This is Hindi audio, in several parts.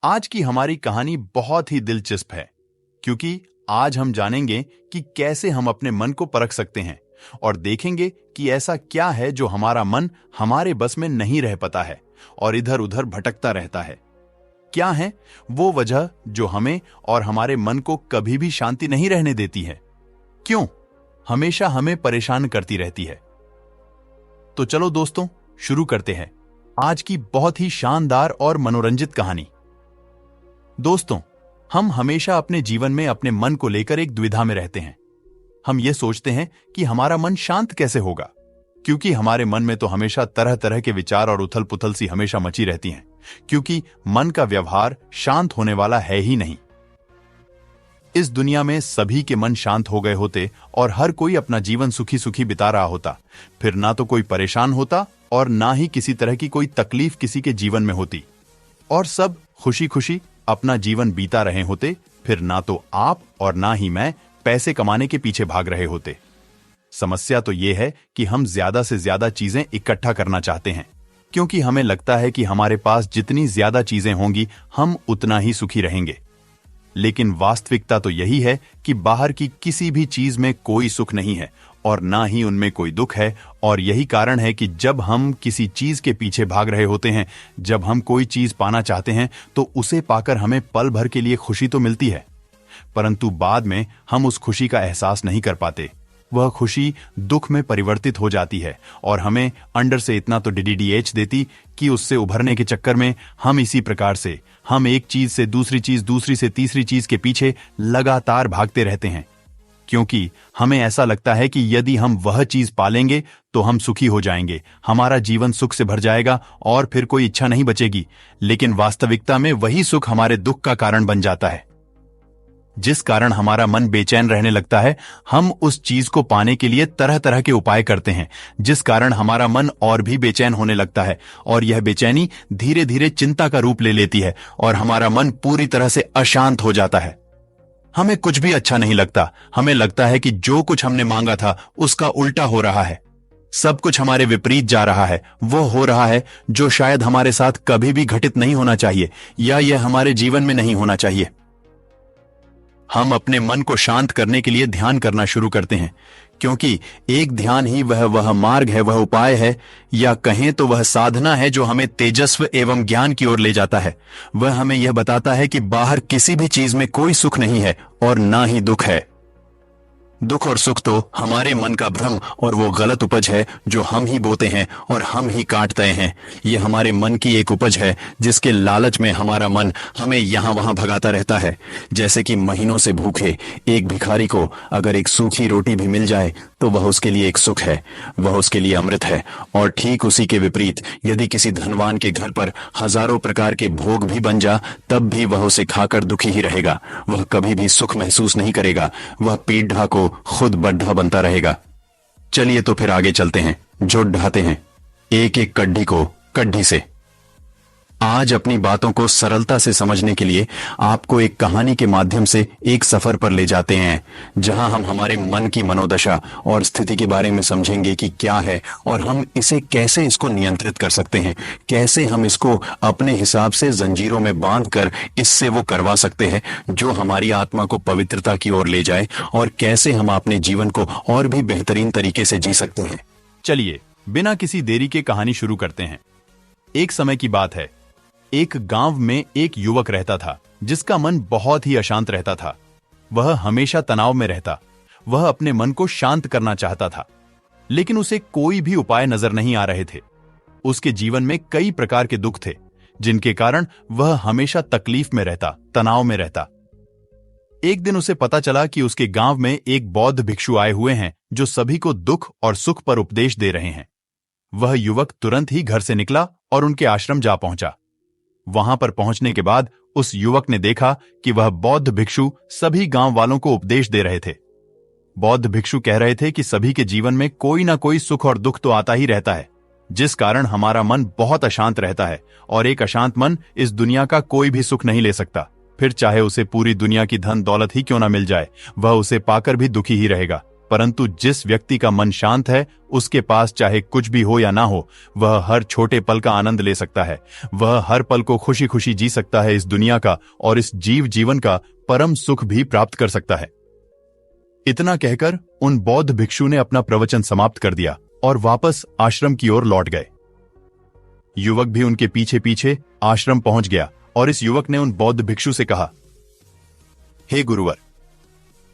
आज की हमारी कहानी बहुत ही दिलचस्प है, क्योंकि आज हम जानेंगे कि कैसे हम अपने मन को परख सकते हैं और देखेंगे कि ऐसा क्या है जो हमारा मन हमारे बस में नहीं रह पाता है और इधर उधर भटकता रहता है। क्या है वो वजह जो हमें और हमारे मन को कभी भी शांति नहीं रहने देती है? क्यों हमेशा हमें परेशान करती रहती है? तो चलो दोस्तों, शुरू करते हैं आज की बहुत ही शानदार और मनोरंजित कहानी। दोस्तों, हम हमेशा अपने जीवन में अपने मन को लेकर एक दुविधा में रहते हैं। हम ये सोचते हैं कि हमारा मन शांत कैसे होगा, क्योंकि हमारे मन में तो हमेशा तरह तरह के विचार और उथल पुथल सी हमेशा मची रहती हैं, क्योंकि मन का व्यवहार शांत होने वाला है ही नहीं। इस दुनिया में सभी के मन शांत हो गए होते और हर कोई अपना जीवन सुखी सुखी बिता रहा होता, फिर ना तो कोई परेशान होता और ना ही किसी तरह की कोई तकलीफ किसी के जीवन में होती, और सब खुशी खुशी अपना जीवन बीता रहे होते, फिर ना तो आप और ना ही मैं पैसे कमाने के पीछे भाग रहे होते। समस्या तो यह है कि हम ज्यादा से ज्यादा चीजें इकट्ठा करना चाहते हैं, क्योंकि हमें लगता है कि हमारे पास जितनी ज्यादा चीजें होंगी हम उतना ही सुखी रहेंगे। लेकिन वास्तविकता तो यही है कि बाहर की किसी भी चीज में कोई सुख नहीं है और ना ही उनमें कोई दुख है, और यही कारण है कि जब हम किसी चीज के पीछे भाग रहे होते हैं, जब हम कोई चीज पाना चाहते हैं, तो उसे पाकर हमें पल भर के लिए खुशी तो मिलती है, परंतु बाद में हम उस खुशी का एहसास नहीं कर पाते। वह खुशी दुख में परिवर्तित हो जाती है और हमें अंदर से इतना तो डीडीएच देती कि उससे उभरने के चक्कर में हम इसी प्रकार से हम एक चीज से दूसरी चीज, दूसरी से तीसरी चीज के पीछे लगातार भागते रहते हैं, क्योंकि हमें ऐसा लगता है कि यदि हम वह चीज पालेंगे तो हम सुखी हो जाएंगे, हमारा जीवन सुख से भर जाएगा और फिर कोई इच्छा नहीं बचेगी। लेकिन वास्तविकता में वही सुख हमारे दुख का कारण बन जाता है, जिस कारण हमारा मन बेचैन रहने लगता है। हम उस चीज को पाने के लिए तरह तरह के उपाय करते हैं, जिस कारण हमारा मन और भी बेचैन होने लगता है, और यह बेचैनी धीरे धीरे चिंता का रूप ले लेती है और हमारा मन पूरी तरह से अशांत हो जाता है। हमें कुछ भी अच्छा नहीं लगता। हमें लगता है कि जो कुछ हमने मांगा था उसका उल्टा हो रहा है, सब कुछ हमारे विपरीत जा रहा है। वो हो रहा है जो शायद हमारे साथ कभी भी घटित नहीं होना चाहिए, या यह हमारे जीवन में नहीं होना चाहिए। हम अपने मन को शांत करने के लिए ध्यान करना शुरू करते हैं, क्योंकि एक ध्यान ही वह मार्ग है, वह उपाय है, या कहें तो वह साधना है जो हमें तेजस्व एवं ज्ञान की ओर ले जाता है। वह हमें यह बताता है कि बाहर किसी भी चीज में कोई सुख नहीं है और ना ही दुख है। दुख और सुख तो हमारे मन का भ्रम और वो गलत उपज है जो हम ही बोते हैं और हम ही काटते हैं। ये हमारे मन की एक उपज है जिसके लालच में हमारा मन हमें यहां वहां भगाता रहता है। जैसे कि महीनों से भूखे एक भिखारी को अगर एक सूखी रोटी भी मिल जाए तो वह उसके लिए एक सुख है, वह उसके लिए अमृत है। और ठीक उसी के विपरीत यदि किसी धनवान के घर पर हजारों प्रकार के भोग भी बन जा, तब भी वह उसे खाकर दुखी ही रहेगा। वह कभी भी सुख महसूस नहीं करेगा, वह पेट ढाको खुद बड्ढा बनता रहेगा। चलिए तो फिर आगे चलते हैं, जोड़ ढाते हैं एक एक कड्डी को कड्डी से। आज अपनी बातों को सरलता से समझने के लिए आपको एक कहानी के माध्यम से एक सफर पर ले जाते हैं, जहां हम हमारे मन की मनोदशा और स्थिति के बारे में समझेंगे कि क्या है और हम इसे कैसे इसको नियंत्रित कर सकते हैं, कैसे हम इसको अपने हिसाब से जंजीरों में बांधकर इससे वो करवा सकते हैं जो हमारी आत्मा को पवित्रता की ओर ले जाए, और कैसे हम अपने जीवन को और भी बेहतरीन तरीके से जी सकते हैं। चलिए बिना किसी देरी के कहानी शुरू करते हैं। एक समय की बात है, एक गांव में एक युवक रहता था जिसका मन बहुत ही अशांत रहता था। वह हमेशा तनाव में रहता। वह अपने मन को शांत करना चाहता था, लेकिन उसे कोई भी उपाय नजर नहीं आ रहे थे। उसके जीवन में कई प्रकार के दुख थे, जिनके कारण वह हमेशा तकलीफ में रहता, तनाव में रहता। एक दिन उसे पता चला कि उसके गांव में एक बौद्ध भिक्षु आए हुए हैं जो सभी को दुख और सुख पर उपदेश दे रहे हैं। वह युवक तुरंत ही घर से निकला और उनके आश्रम जा पहुंचा। वहां पर पहुंचने के बाद उस युवक ने देखा कि वह बौद्ध भिक्षु सभी गांव वालों को उपदेश दे रहे थे। बौद्ध भिक्षु कह रहे थे कि सभी के जीवन में कोई ना कोई सुख और दुख तो आता ही रहता है, जिस कारण हमारा मन बहुत अशांत रहता है, और एक अशांत मन इस दुनिया का कोई भी सुख नहीं ले सकता। फिर चाहे उसे पूरी दुनिया की धन दौलत ही क्यों ना मिल जाए, वह उसे पाकर भी दुखी ही रहेगा। परंतु जिस व्यक्ति का मन शांत है उसके पास चाहे कुछ भी हो या ना हो, वह हर छोटे पल का आनंद ले सकता है। वह हर पल को खुशी खुशी जी सकता है, इस दुनिया का और इस जीवन का परम सुख भी प्राप्त कर सकता है। इतना कहकर उन बौद्ध भिक्षु ने अपना प्रवचन समाप्त कर दिया और वापस आश्रम की ओर लौट गए। युवक भी उनके पीछे पीछे आश्रम पहुंच गया और इस युवक ने उन बौद्ध भिक्षु से कहा, हे गुरुवर,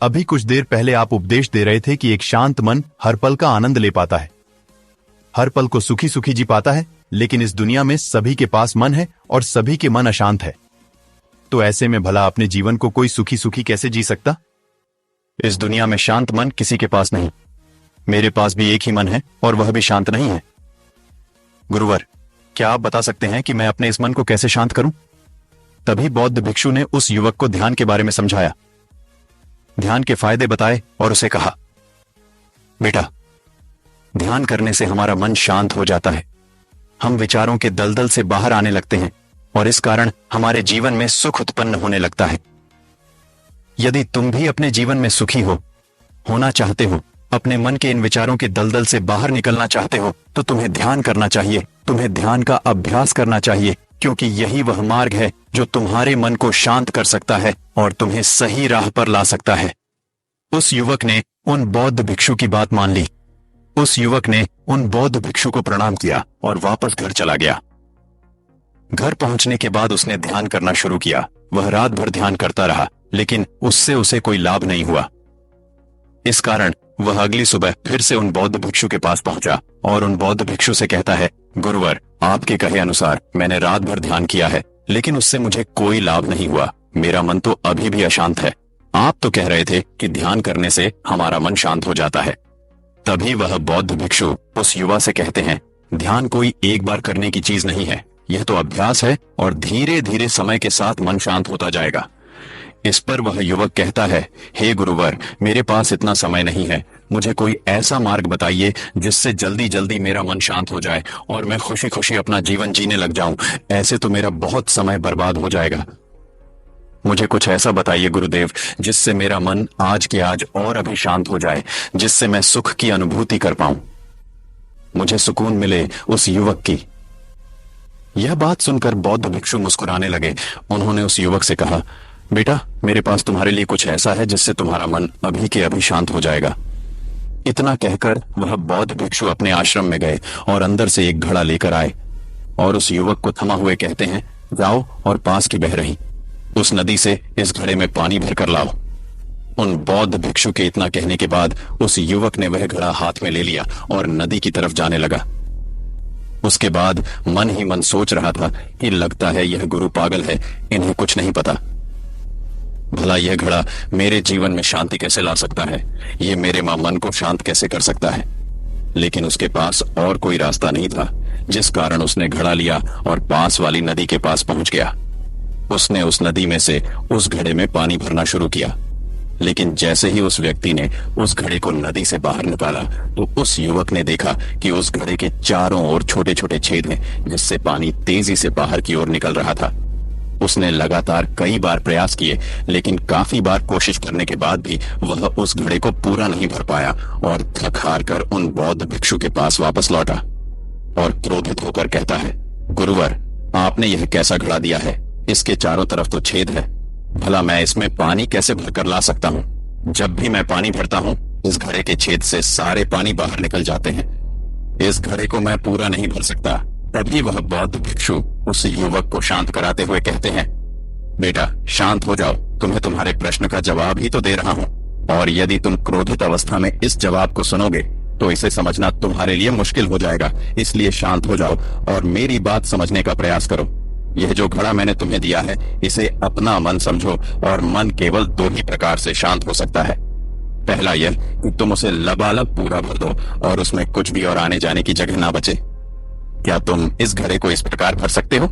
अभी कुछ देर पहले आप उपदेश दे रहे थे कि एक शांत मन हर पल का आनंद ले पाता है, हर पल को सुखी सुखी जी पाता है, लेकिन इस दुनिया में सभी के पास मन है और सभी के मन अशांत है। तो ऐसे में भला अपने जीवन को कोई सुखी सुखी कैसे जी सकता? इस दुनिया में शांत मन किसी के पास नहीं। मेरे पास भी एक ही मन है और वह भी शांत नहीं है। गुरुवर, क्या आप बता सकते हैं कि मैं अपने इस मन को कैसे शांत करूं? तभी बौद्ध भिक्षु ने उस युवक को ध्यान के बारे में समझाया, ध्यान के फायदे बताए और उसे कहा, बेटा, ध्यान करने से हमारा मन शांत हो जाता है। हम विचारों के दलदल से बाहर आने लगते हैं और इस कारण हमारे जीवन में सुख उत्पन्न होने लगता है। यदि तुम भी अपने जीवन में सुखी होना चाहते हो, अपने मन के इन विचारों के दलदल से बाहर निकलना चाहते हो, तो तुम्हें ध्यान करना चाहिए। तुम्हें ध्यान का अभ्यास करना चाहिए, क्योंकि यही वह मार्ग है जो तुम्हारे मन को शांत कर सकता है और तुम्हें सही राह पर ला सकता है। उस युवक ने उन बौद्ध भिक्षु की बात मान ली। उस युवक ने उन बौद्ध भिक्षु को प्रणाम किया और वापस घर चला गया। घर पहुंचने के बाद उसने ध्यान करना शुरू किया। वह रात भर ध्यान करता रहा, लेकिन उससे उसे कोई लाभ नहीं हुआ। इस कारण वह अगली सुबह फिर से उन बौद्ध भिक्षु के पास पहुंचा और उन बौद्ध भिक्षु से कहता है, गुरुवर, आपके कहे अनुसार मैंने रात भर ध्यान किया है, लेकिन उससे मुझे कोई लाभ नहीं हुआ। मेरा मन तो अभी भी अशांत है। आप तो कह रहे थे कि ध्यान करने से हमारा मन शांत हो जाता है। तभी वह बौद्ध भिक्षु उस युवा से कहते हैं, ध्यान कोई एक बार करने की चीज नहीं है, यह तो अभ्यास है और धीरे धीरे समय के साथ मन शांत होता जाएगा। इस पर वह युवक कहता है, हे गुरुवर, मेरे पास इतना समय नहीं है। मुझे कोई ऐसा मार्ग बताइए जिससे जल्दी जल्दी मेरा मन शांत हो जाए और मैं खुशी खुशी अपना जीवन जीने लग जाऊं। ऐसे तो मेरा बहुत समय बर्बाद हो जाएगा। मुझे कुछ ऐसा बताइए गुरुदेव, जिससे मेरा मन आज के आज और अभी शांत हो जाए, जिससे मैं सुख की अनुभूति कर पाऊं, मुझे सुकून मिले उस युवक की। यह बात सुनकर बौद्ध भिक्षु मुस्कुराने लगे। उन्होंने उस युवक से कहा, बेटा, मेरे पास तुम्हारे लिए कुछ ऐसा है जिससे तुम्हारा मन अभी के अभी शांत हो जाएगा। इतना कहकर वह बौद्ध भिक्षु अपने आश्रम में गए और अंदर से एक घड़ा लेकर आए और उस युवक को थमा हुए कहते हैं, जाओ और पास की बह रही उस नदी से इस घड़े में पानी भरकर लाओ। उन बौद्ध भिक्षु के इतना कहने के बाद उस युवक ने वह घड़ा हाथ में ले लिया और नदी की तरफ जाने लगा। उसके बाद मन ही मन सोच रहा था कि लगता है यह गुरु पागल है, इन्हें कुछ नहीं पता। भला यह घड़ा मेरे जीवन में शांति कैसे ला सकता है, यह मेरे मन को शांत कैसे कर सकता है। लेकिन उसके पास और कोई रास्ता नहीं था, जिस कारण उसने घड़ा लिया और पास वाली नदी के पास पहुंच गया। उसने उस नदी में से उस घड़े में पानी भरना शुरू किया, लेकिन जैसे ही उस व्यक्ति ने उस घड़े को नदी से बाहर निकाला तो उस युवक ने देखा कि उस घड़े के चारों ओर छोटे छोटे छेद हैं, जिससे पानी तेजी से बाहर की ओर निकल रहा था। उसने लगातार कई बार प्रयास किए, लेकिन काफी बार कोशिश करने के बाद भी वह उस घड़े को पूरा नहीं भर पाया और थक हार कर उन बौद्ध भिक्षु के पास वापस लौटा और क्रोधित होकर कहता है, गुरुवर, आपने यह कैसा घड़ा दिया है? इसके चारों तरफ तो छेद है, भला मैं इसमें पानी कैसे भरकर ला सकता हूँ? जब भी मैं पानी भरता हूँ, इस घड़े के छेद से सारे पानी बाहर निकल जाते हैं। इस घड़े को मैं पूरा नहीं भर सकता। तभी वह बौद्ध भिक्षु उस युवक को शांत कराते हुए कहते हैं, बेटा, शांत हो जाओ, तुम्हें तुम्हारे प्रश्न का जवाब ही तो दे रहा हूँ, और यदि तुम क्रोधित अवस्था में इस जवाब को सुनोगे तो इसे समझना तुम्हारे लिए मुश्किल हो जाएगा। इसलिए शांत हो जाओ और मेरी बात समझने का प्रयास करो। यह जो घड़ा मैंने तुम्हें दिया है, इसे अपना मन समझो, और मन केवल दो ही प्रकार से शांत हो सकता है। पहला यह कि तुम उसे लबालब पूरा भर दो और उसमें कुछ भी और आने जाने की जगह ना बचे। क्या तुम इस घड़े को इस प्रकार भर सकते हो?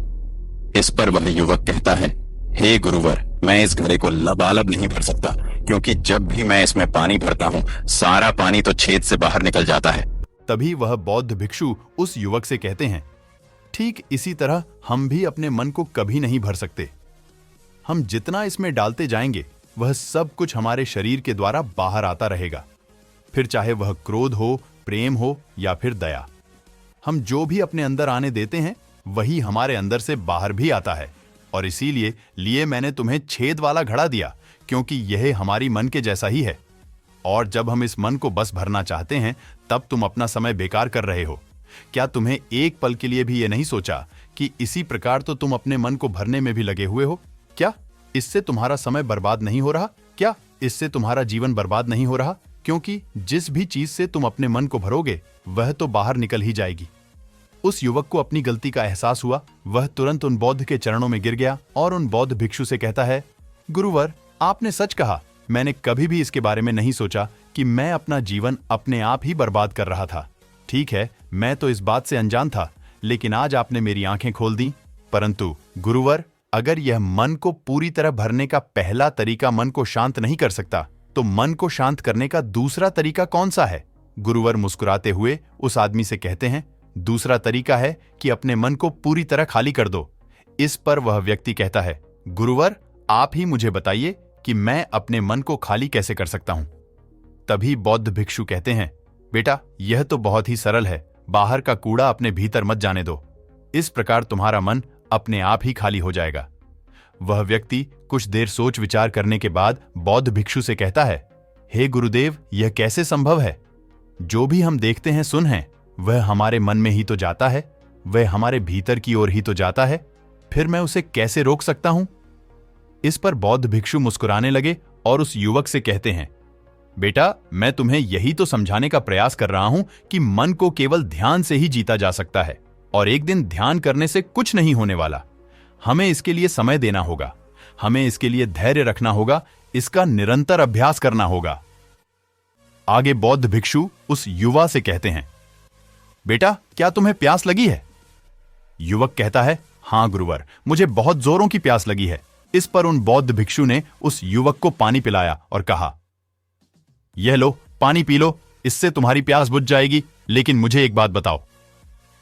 इस पर वह युवक कहता है, हे गुरुवर, मैं इस घड़े को लबालब नहीं भर सकता, क्योंकि जब भी मैं इसमें पानी भरता हूँ, सारा पानी तो छेद से बाहर निकल जाता है। तभी वह बौद्ध भिक्षु उस युवक से कहते हैं, ठीक इसी तरह हम भी अपने मन को कभी नहीं भर सकते। हम जितना इसमें डालते जाएंगे, वह सब कुछ हमारे शरीर के द्वारा बाहर आता रहेगा। फिर चाहे वह क्रोध हो, प्रेम हो या फिर दया। हम जो भी अपने अंदर आने देते हैं वही हमारे अंदर से बाहर भी आता है। और इसीलिए मैंने तुम्हें छेद वाला घड़ा दिया, क्योंकि यह हमारी मन के जैसा ही है। और जब हम इस मन को बस भरना चाहते हैं तब तुम अपना समय बेकार कर रहे हो। क्या तुम्हें एक पल के लिए भी ये नहीं सोचा कि इसी प्रकार तो तुम अपने मन को भरने में भी लगे हुए हो? क्या इससे तुम्हारा समय बर्बाद नहीं हो रहा? क्या इससे तुम्हारा जीवन बर्बाद नहीं हो रहा? क्योंकि जिस भी चीज से तुम अपने मन को भरोगे वह तो बाहर निकल ही जाएगी। उस युवक को अपनी गलती का एहसास हुआ। वह तुरंत उन बौद्ध के चरणों में गिर गया और उन बौद्ध भिक्षु से कहता है, गुरुवर, आपने सच कहा। मैंने कभी भी इसके बारे में नहीं सोचा कि मैं अपना जीवन अपने आप ही बर्बाद कर रहा था। ठीक है, मैं तो इस बात से अनजान था, लेकिन आज आपने मेरी आंखें खोल दी। परंतु गुरुवर, अगर यह मन को पूरी तरह भरने का पहला तरीका मन को शांत नहीं कर सकता, तो मन को शांत करने का दूसरा तरीका कौन सा है? गुरुवर मुस्कुराते हुए उस आदमी से कहते हैं, दूसरा तरीका है कि अपने मन को पूरी तरह खाली कर दो। इस पर वह व्यक्ति कहता है, गुरुवर, आप ही मुझे बताइए कि मैं अपने मन को खाली कैसे कर सकता हूं। तभी बौद्ध भिक्षु कहते हैं, बेटा, यह तो बहुत ही सरल है। बाहर का कूड़ा अपने भीतर मत जाने दो। इस प्रकार तुम्हारा मन अपने आप ही खाली हो जाएगा। वह व्यक्ति कुछ देर सोच विचार करने के बाद बौद्ध भिक्षु से कहता है, हे गुरुदेव, यह कैसे संभव है? जो भी हम देखते हैं, सुन हैं, वह हमारे मन में ही तो जाता है, वह हमारे भीतर की ओर ही तो जाता है। फिर मैं उसे कैसे रोक सकता हूं? इस पर बौद्ध भिक्षु मुस्कुराने लगे और उस युवक से कहते हैं, बेटा, मैं तुम्हें यही तो समझाने का प्रयास कर रहा हूं कि मन को केवल ध्यान से ही जीता जा सकता है और एक दिन ध्यान करने से कुछ नहीं होने वाला। हमें इसके लिए समय देना होगा, हमें इसके लिए धैर्य रखना होगा, इसका निरंतर अभ्यास करना होगा। आगे बौद्ध भिक्षु उस युवा से कहते हैं, बेटा, क्या तुम्हें प्यास लगी है? युवक कहता है, हां गुरुवर, मुझे बहुत जोरों की प्यास लगी है। इस पर उन बौद्ध भिक्षु ने उस युवक को पानी पिलाया और कहा, यह लो, पानी पी लो, इससे तुम्हारी प्यास बुझ जाएगी। लेकिन मुझे एक बात बताओ,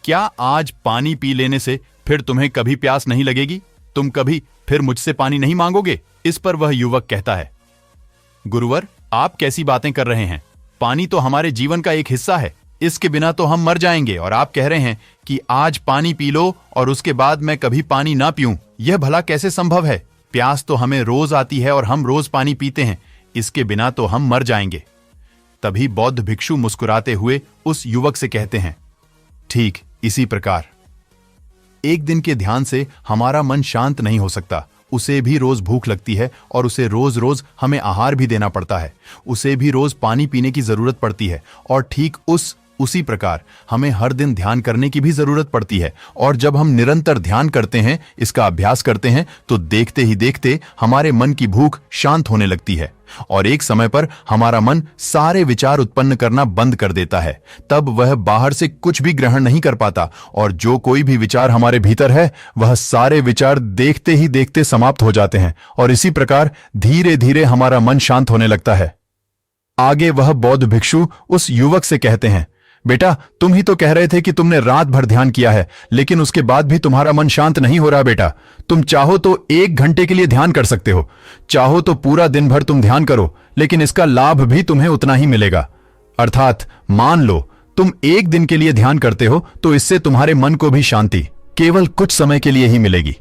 क्या आज पानी पी लेने से फिर तुम्हें कभी प्यास नहीं लगेगी? तुम कभी फिर मुझसे पानी नहीं मांगोगे? इस पर वह युवक कहता है, गुरुवर, आप कैसी बातें कर रहे हैं? पानी तो हमारे जीवन का एक हिस्सा है, इसके बिना तो हम मर जाएंगे। और आप कह रहे हैं कि आज पानी पी लो और उसके बाद मैं कभी पानी ना पीऊं। यह भला कैसे संभव है? प्यास तो हमें रोज आती है और हम रोज पानी पीते हैं, इसके बिना तो हम मर जाएंगे। तभी बौद्ध भिक्षु मुस्कुराते हुए उस युवक से कहते हैं, ठीक इसी प्रकार एक दिन के ध्यान से हमारा मन शांत नहीं हो सकता। उसे भी रोज भूख लगती है और उसे रोज रोज हमें आहार भी देना पड़ता है। उसे भी रोज पानी पीने की जरूरत पड़ती है और ठीक उसी प्रकार हमें हर दिन ध्यान करने की भी जरूरत पड़ती है। और जब हम निरंतर ध्यान करते हैं, इसका अभ्यास करते हैं, तो देखते ही देखते हमारे मन की भूख शांत होने लगती है और एक समय पर हमारा मन सारे विचार उत्पन्न करना बंद कर देता है। तब वह बाहर से कुछ भी ग्रहण नहीं कर पाता और जो कोई भी विचार हमारे भीतर है, वह सारे विचार देखते ही देखते समाप्त हो जाते हैं और इसी प्रकार धीरे धीरे हमारा मन शांत होने लगता है। आगे वह बौद्ध भिक्षु उस युवक से कहते हैं, बेटा, तुम ही तो कह रहे थे कि तुमने रात भर ध्यान किया है, लेकिन उसके बाद भी तुम्हारा मन शांत नहीं हो रहा। बेटा, तुम चाहो तो 1 घंटे के लिए ध्यान कर सकते हो, चाहो तो पूरा दिन भर तुम ध्यान करो, लेकिन इसका लाभ भी तुम्हें उतना ही मिलेगा। अर्थात मान लो तुम 1 दिन के लिए ध्यान करते हो तो इससे तुम्हारे मन को भी शांति केवल कुछ समय के लिए ही मिलेगी।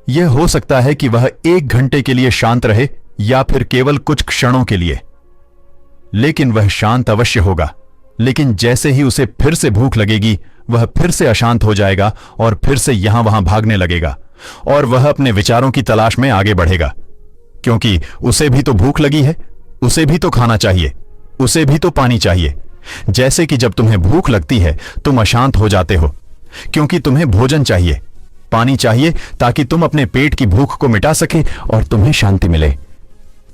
यह हो सकता है कि वह 1 घंटे के लिए शांत रहे या फिर केवल कुछ क्षणों के लिए, लेकिन वह शांत अवश्य होगा। लेकिन जैसे ही उसे फिर से भूख लगेगी, वह फिर से अशांत हो जाएगा और फिर से यहां वहां भागने लगेगा और वह अपने विचारों की तलाश में आगे बढ़ेगा, क्योंकि उसे भी तो भूख लगी है, उसे भी तो खाना चाहिए, उसे भी तो पानी चाहिए। जैसे कि जब तुम्हें भूख लगती है तुम अशांत हो जाते हो, क्योंकि तुम्हें भोजन चाहिए, पानी चाहिए, ताकि तुम अपने पेट की भूख को मिटा सके और तुम्हें शांति मिले।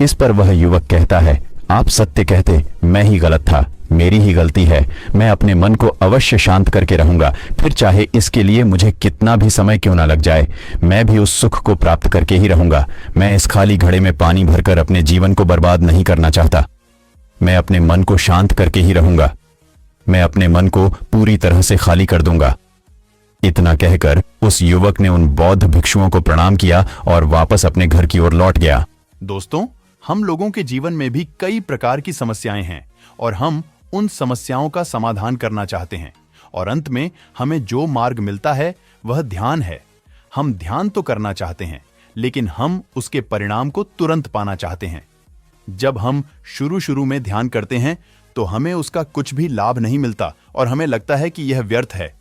इस पर वह युवक कहता है, आप सत्य कहते, मैं ही गलत था, मेरी ही गलती है। मैं अपने मन को अवश्य शांत करके रहूंगा, फिर चाहे इसके लिए मुझे कितना भी समय क्यों ना लग जाए। मैं भी उस सुख को प्राप्त करके ही रहूंगा। मैं इस खाली घड़े में पानी भरकर अपने जीवन को बर्बाद नहीं करना चाहता। मैं अपने मन को शांत करके ही रहूंगा। मैं अपने मन को पूरी तरह से खाली कर दूंगा। इतना कहकर उस युवक ने उन बौद्ध भिक्षुओं को प्रणाम किया और वापस अपने घर की ओर लौट गया। दोस्तों, हम लोगों के जीवन में भी कई प्रकार की समस्याएं हैं और हम उन समस्याओं का समाधान करना चाहते हैं। और अंत में हमें जो मार्ग मिलता है वह ध्यान है। हम ध्यान तो करना चाहते हैं, लेकिन हम उसके परिणाम को तुरंत पाना चाहते हैं। जब हम शुरू में ध्यान करते हैं तो हमें उसका कुछ भी लाभ नहीं मिलता और हमें लगता है कि यह व्यर्थ है।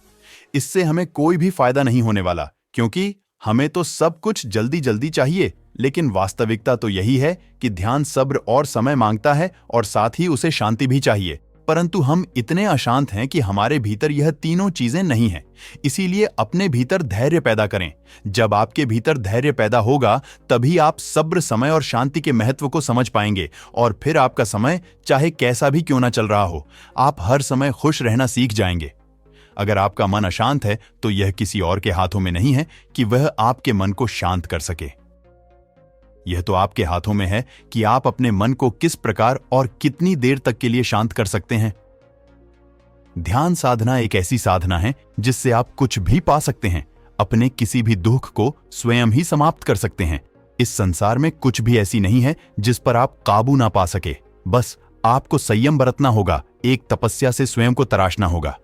इससे हमें कोई भी फायदा नहीं होने वाला, क्योंकि हमें तो सब कुछ जल्दी जल्दी चाहिए। लेकिन वास्तविकता तो यही है कि ध्यान सब्र और समय मांगता है और साथ ही उसे शांति भी चाहिए। परंतु हम इतने अशांत हैं कि हमारे भीतर यह तीनों चीजें नहीं हैं। इसीलिए अपने भीतर धैर्य पैदा करें। जब आपके भीतर धैर्य पैदा होगा तभी आप सब्र, समय और शांति के महत्व को समझ पाएंगे। और फिर आपका समय चाहे कैसा भी क्यों ना चल रहा हो, आप हर समय खुश रहना सीख जाएंगे। अगर आपका मन अशांत है तो यह किसी और के हाथों में नहीं है कि वह आपके मन को शांत कर सके। यह तो आपके हाथों में है कि आप अपने मन को किस प्रकार और कितनी देर तक के लिए शांत कर सकते हैं। ध्यान साधना एक ऐसी साधना है जिससे आप कुछ भी पा सकते हैं। अपने किसी भी दुख को स्वयं ही समाप्त कर सकते हैं। इस संसार में कुछ भी ऐसी नहीं है जिस पर आप काबू ना पा सके। बस आपको संयम बरतना होगा, एक तपस्या से स्वयं को तराशना होगा।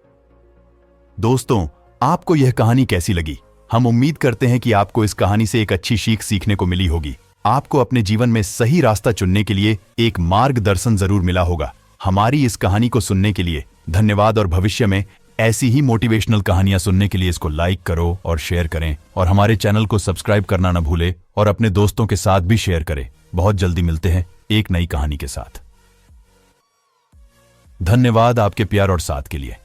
दोस्तों, आपको यह कहानी कैसी लगी? हम उम्मीद करते हैं कि आपको इस कहानी से एक अच्छी सीख सीखने को मिली होगी। आपको अपने जीवन में सही रास्ता चुनने के लिए एक मार्गदर्शन जरूर मिला होगा। हमारी इस कहानी को सुनने के लिए धन्यवाद और भविष्य में ऐसी ही मोटिवेशनल कहानियां सुनने के लिए इसको लाइक करो और शेयर करें और हमारे चैनल को सब्सक्राइब करना न भूले और अपने दोस्तों के साथ भी शेयर करें। बहुत जल्दी मिलते हैं एक नई कहानी के साथ। धन्यवाद आपके प्यार और साथ के लिए।